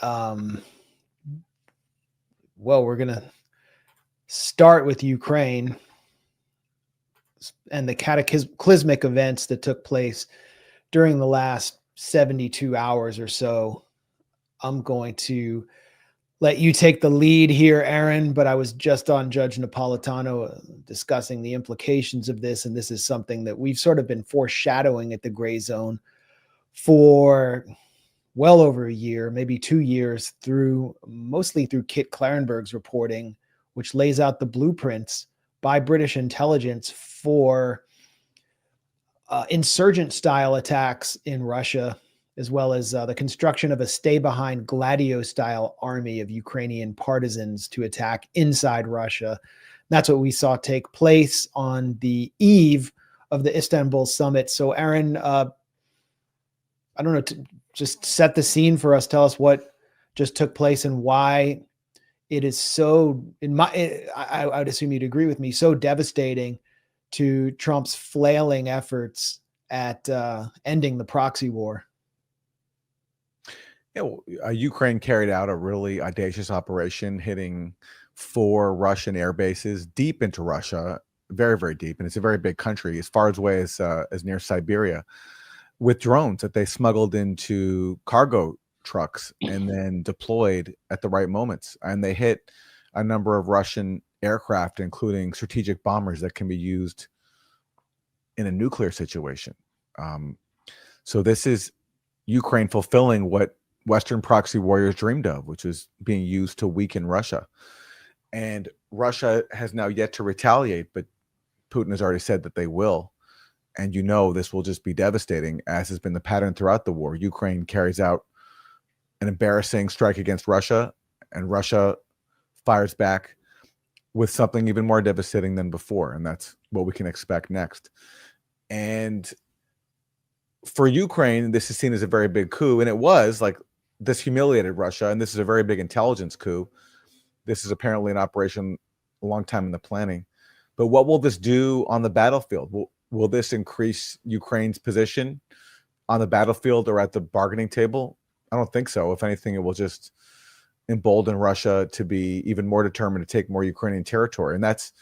Well, we're going to start with Ukraine and the cataclysmic events that took place during the last 72 hours or so. I'm going to let you take the lead here, Aaron, but I was just on Judge Napolitano discussing the implications of this, and this is something that we've sort of been foreshadowing at the Grayzone for well over a year, maybe 2 years, mostly through Kit Clarenberg's reporting, which lays out the blueprints by British intelligence for insurgent-style attacks in Russia, as well as the construction of a stay-behind Gladio-style army of Ukrainian partisans to attack inside Russia. That's what we saw take place on the eve of the Istanbul summit. So, Aaron, I don't know, to just set the scene for us. Tell us what just took place and why it is so, I would assume you'd agree with me, so devastating to Trump's flailing efforts at ending the proxy war. Yeah, well, Ukraine carried out a really audacious operation, hitting 4 Russian air bases deep into Russia, very, very deep, and it's a very big country, as far away as near Siberia, with drones that they smuggled into cargo trucks and then deployed at the right moments. And they hit a number of Russian aircraft, including strategic bombers that can be used in a nuclear situation. So this is Ukraine fulfilling what Western proxy warriors dreamed of, which is being used to weaken Russia. And Russia has now yet to retaliate, but Putin has already said that they will. And this will just be devastating, as has been the pattern throughout the war. Ukraine carries out an embarrassing strike against Russia, and Russia fires back with something even more devastating than before. And that's what we can expect next. And for Ukraine, this is seen as a very big coup. And it was like, this humiliated Russia. And this is a very big intelligence coup. This is apparently an operation a long time in the planning. But what will this do on the battlefield? Will this increase Ukraine's position on the battlefield or at the bargaining table? I don't think so. If anything, it will just embolden Russia to be even more determined to take more Ukrainian territory. And that's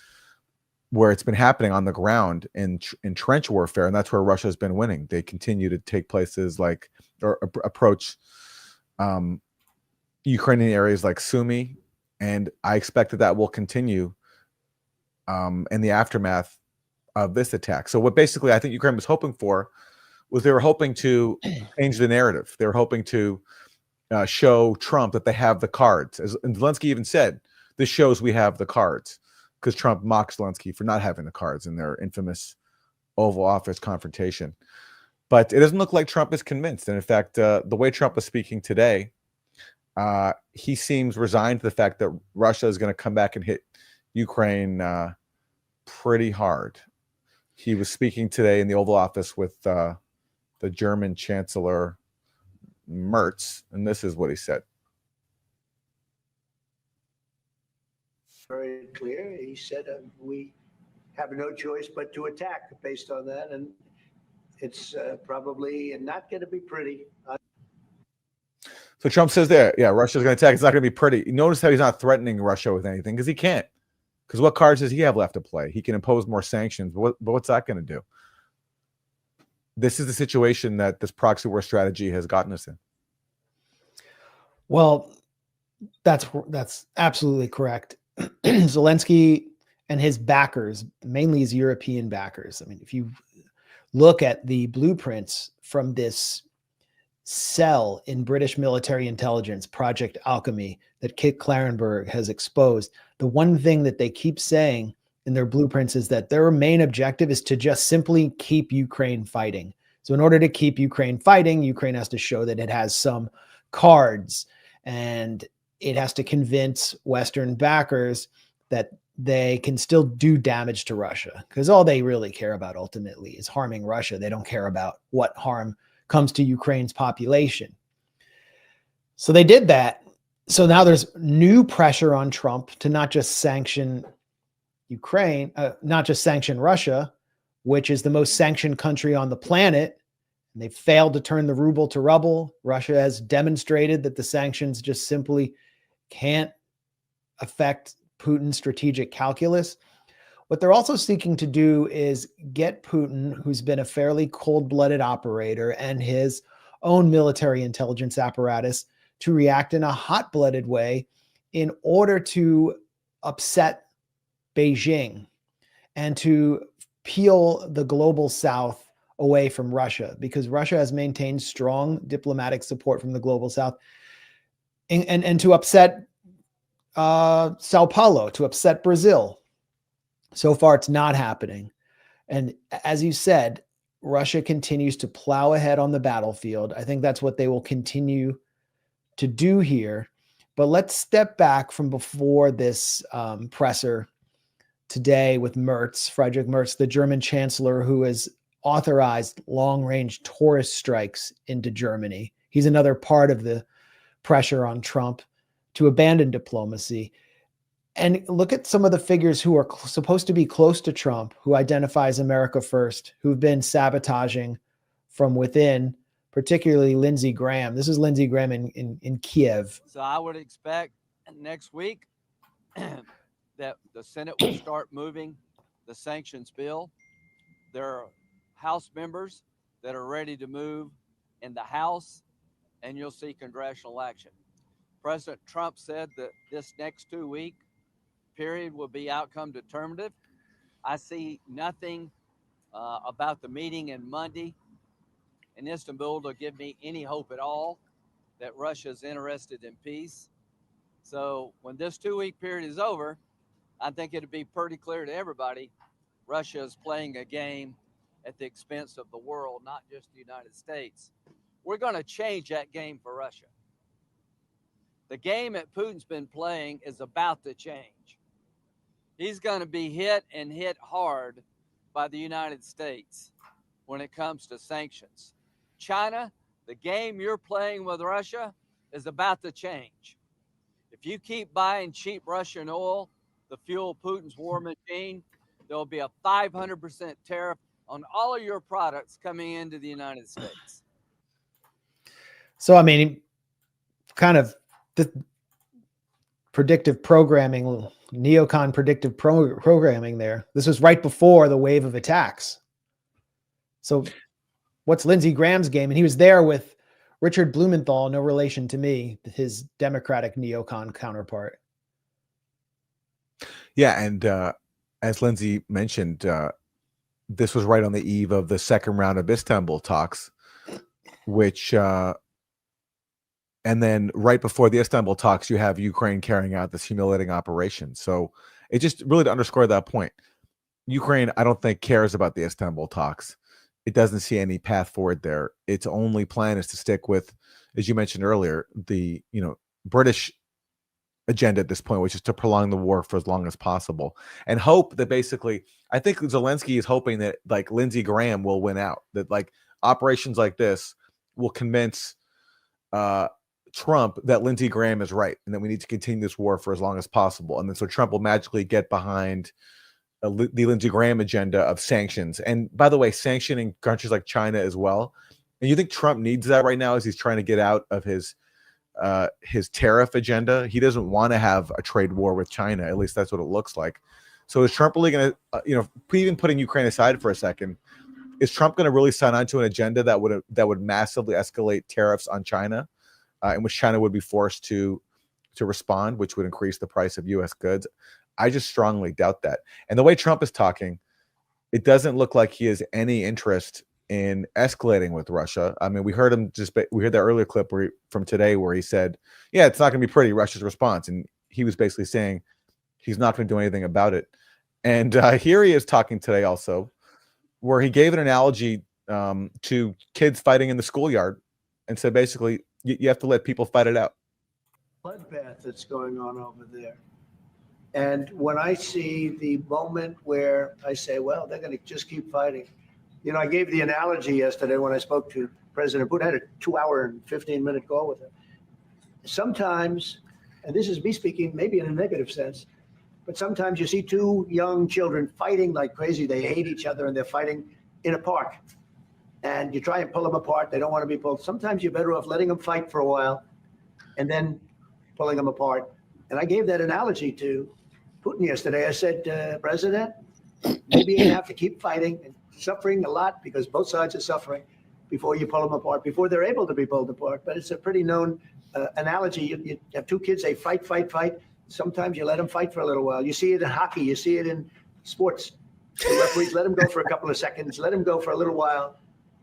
where it's been happening on the ground in trench warfare. And that's where Russia has been winning. They continue to take places like, or approach Ukrainian areas like Sumy. And I expect that will continue in the aftermath of this attack. So what basically I think Ukraine was hoping for was they were hoping to change the narrative. They were hoping to show Trump that they have the cards. And Zelensky even said, this shows we have the cards, because Trump mocked Zelensky for not having the cards in their infamous Oval Office confrontation. But it doesn't look like Trump is convinced. And in fact, the way Trump was speaking today, he seems resigned to the fact that Russia is going to come back and hit Ukraine pretty hard. He was speaking today in the Oval Office with the German Chancellor Merz, and this is what he said. Very clear. He said we have no choice but to attack based on that, and it's probably not going to be pretty. So Trump says there, yeah, Russia's going to attack. It's not going to be pretty. Notice how he's not threatening Russia with anything, because he can't. Because what cards does he have left to play? He can impose more sanctions, but what's that going to do? This is the situation that this proxy war strategy has gotten us in. Well, that's absolutely correct. Zelensky and his backers, mainly his European backers. I mean, if you look at the blueprints from this cell in British military intelligence, Project Alchemy, that Kit Clarenberg has exposed, the one thing that they keep saying in their blueprints is that their main objective is to just simply keep Ukraine fighting. So in order to keep Ukraine fighting, Ukraine has to show that it has some cards, and it has to convince Western backers that they can still do damage to Russia, because all they really care about ultimately is harming Russia. They don't care about what harm comes to Ukraine's population. So they did that. So now there's new pressure on Trump to not just sanction Ukraine, not just sanction Russia, which is the most sanctioned country on the planet, And they failed to turn the ruble to rubble. Russia has demonstrated that the sanctions just simply can't affect Putin's strategic calculus. What they're also seeking to do is get Putin, who's been a fairly cold-blooded operator, and his own military intelligence apparatus to react in a hot-blooded way in order to upset Beijing and to peel the global south away from Russia, because Russia has maintained strong diplomatic support from the global south, and to upset Sao Paulo, to upset Brazil. So far, it's not happening. And as you said, Russia continues to plow ahead on the battlefield. I think that's what they will continue to do here. But let's step back from before this presser today with Merz, Friedrich Merz, the German chancellor, who has authorized long-range tourist strikes into Germany. He's another part of the pressure on Trump to abandon diplomacy. And look at some of the figures who are supposed to be close to Trump, who identifies America first, who've been sabotaging from within, particularly Lindsey Graham. This is Lindsey Graham in Kiev. So I would expect next week that the Senate will start moving the sanctions bill. There are House members that are ready to move in the House, and you'll see congressional action. President Trump said that this next 2-week period will be outcome determinative. I see nothing about the meeting in Monday in Istanbul to give me any hope at all that Russia is interested in peace. So when this 2-week period is over, I think it'll be pretty clear to everybody Russia is playing a game at the expense of the world, not just the United States. We're going to change that game for Russia. The game that Putin's been playing is about to change. He's going to be hit and hit hard by the United States when it comes to sanctions. China, the game you're playing with Russia is about to change. If you keep buying cheap Russian oil to fuel Putin's war machine, there'll be a 500% tariff on all of your products coming into the United States. So, I mean, kind of the predictive programming, neocon predictive programming there. This was right before the wave of attacks. So what's Lindsey Graham's game? And he was there with Richard Blumenthal, no relation to me, his Democratic neocon counterpart. Yeah, and as Lindsey mentioned, this was right on the eve of the second round of Istanbul talks, which and then right before the Istanbul talks, you have Ukraine carrying out this humiliating operation. So it just really to underscore that point, Ukraine, I don't think cares about the Istanbul talks. It doesn't see any path forward there. Its only plan is to stick with, as you mentioned earlier, the British agenda at this point, which is to prolong the war for as long as possible and hope that basically, I think Zelensky is hoping that like Lindsey Graham will win out, that like operations like this will convince Trump that Lindsey Graham is right and that we need to continue this war for as long as possible. And then so Trump will magically get behind the Lindsey Graham agenda of sanctions. And by the way, sanctioning countries like China as well. And you think Trump needs that right now as he's trying to get out of his tariff agenda? He doesn't want to have a trade war with China. At least that's what it looks like. So is Trump really going to, even putting Ukraine aside for a second, is Trump going to really sign on to an agenda that would massively escalate tariffs on China, in which China would be forced to respond, which would increase the price of U.S. goods? I just strongly doubt that. And the way Trump is talking, it doesn't look like he has any interest in escalating with Russia. I mean, we heard that earlier clip from today where he said, yeah, it's not going to be pretty, Russia's response. And he was basically saying he's not going to do anything about it. And here he is talking today also, where he gave an analogy to kids fighting in the schoolyard and said, basically, you have to let people fight it out. Bloodbath that's going on over there. And when I see the moment where I say, well, they're going to just keep fighting. I gave the analogy yesterday when I spoke to President Putin. I had a 2-hour and 15-minute call with him. Sometimes, and this is me speaking maybe in a negative sense, but sometimes you see two young children fighting like crazy. They hate each other and they're fighting in a park. and you try and pull them apart. They don't want to be pulled. Sometimes you're better off letting them fight for a while and then pulling them apart. And I gave that analogy to Putin yesterday. I said, President, maybe you have to keep fighting and suffering a lot because both sides are suffering before you pull them apart, before they're able to be pulled apart. But it's a pretty known analogy. You have two kids, they fight. Sometimes you let them fight for a little while. You see it in hockey. You see it in sports. The referees let them go for a couple of seconds, let them go for a little while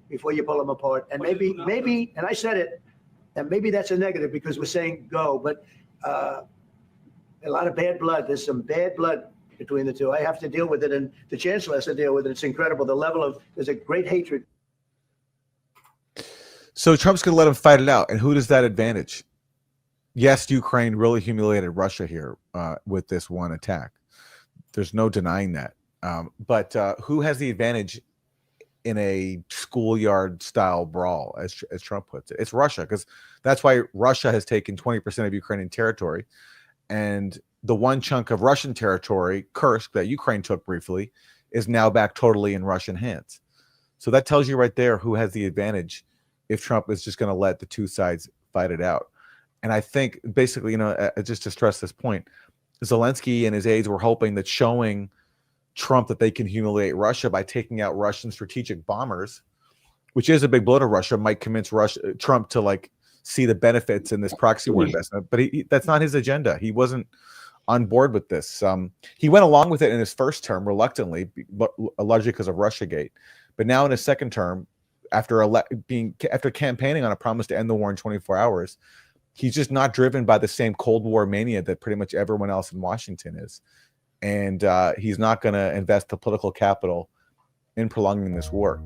before you pull them apart. And maybe, and I said it, and maybe that's a negative because we're saying go, but a lot of bad blood. There's some bad blood between the two. I have to deal with it, and the chancellor has to deal with it. It's incredible. The level of, there's a great hatred. So Trump's going to let him fight it out. And who does that advantage? Yes, Ukraine really humiliated Russia here with this one attack. There's no denying that. But who has the advantage in a schoolyard style brawl, as Trump puts it? It's Russia, because that's why Russia has taken 20% of Ukrainian territory. And the one chunk of Russian territory, Kursk, that Ukraine took briefly, is now back totally in Russian hands. So that tells you right there who has the advantage if Trump is just going to let the two sides fight it out. And I think basically, just to stress this point, Zelensky and his aides were hoping that showing Trump that they can humiliate Russia by taking out Russian strategic bombers, which is a big blow to Russia, might convince Trump to see the benefits in this proxy war investment. But that's not his agenda. He wasn't on board with this. He went along with it in his first term reluctantly, but largely because of Russiagate. But now in his second term, after campaigning on a promise to end the war in 24 hours, he's just not driven by the same Cold War mania that pretty much everyone else in Washington is. And he's not going to invest the political capital in prolonging this war.